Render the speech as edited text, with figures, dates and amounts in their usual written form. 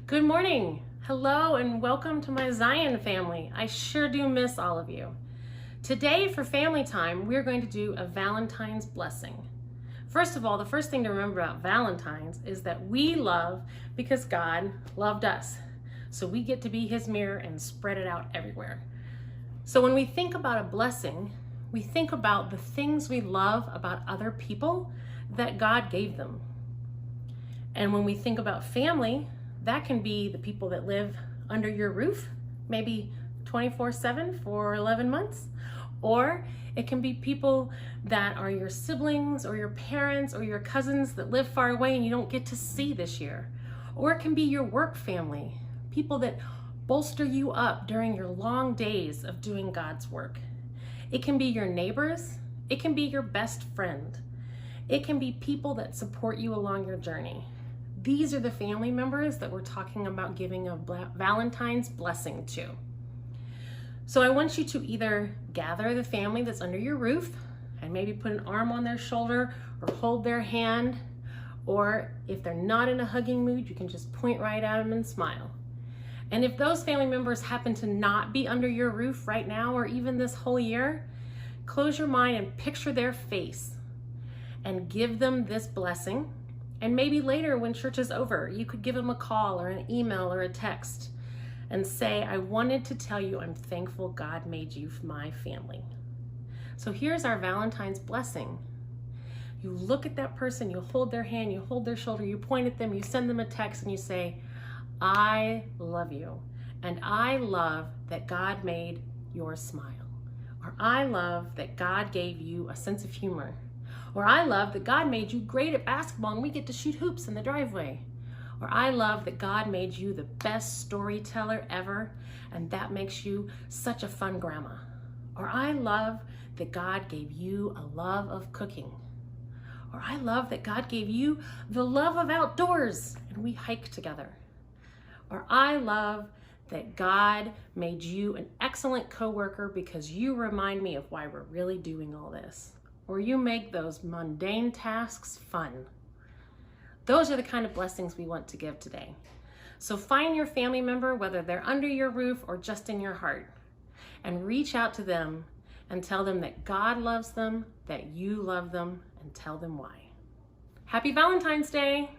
Good morning. Hello and welcome to my Zion family. I sure do miss all of you. Today for family time, we're going to do a Valentine's blessing. First of all, the first thing to remember about Valentine's is that we love because God loved us. So we get to be his mirror and spread it out everywhere. So when we think about a blessing, we think about the things we love about other people that God gave them. And when we think about family, that can be the people that live under your roof, maybe 24/7 for 11 months. Or it can be people that are your siblings or your parents or your cousins that live far away and you don't get to see this year. Or it can be your work family, people that bolster you up during your long days of doing God's work. It can be your neighbors. It can be your best friend. It can be people that support you along your journey. These are the family members that we're talking about giving a Valentine's blessing to. So I want you to either gather the family that's under your roof and maybe put an arm on their shoulder or hold their hand, or if they're not in a hugging mood, you can just point right at them and smile. And if those family members happen to not be under your roof right now or even this whole year, close your mind and picture their face and give them this blessing. And maybe later when church is over, you could give them a call or an email or a text and say, I wanted to tell you I'm thankful God made you my family. So here's our Valentine's blessing. You look at that person, you hold their hand, you hold their shoulder, you point at them, you send them a text and you say, I love you. And I love that God made your smile. Or I love that God gave you a sense of humor. Or I love that God made you great at basketball and we get to shoot hoops in the driveway. Or I love that God made you the best storyteller ever and that makes you such a fun grandma. Or I love that God gave you a love of cooking. Or I love that God gave you the love of outdoors and we hike together. Or I love that God made you an excellent coworker because you remind me of why we're really doing all this. Or you make those mundane tasks fun. Those are the kind of blessings we want to give today. So find your family member, whether they're under your roof or just in your heart, and reach out to them and tell them that God loves them, that you love them, and tell them why. Happy Valentine's Day!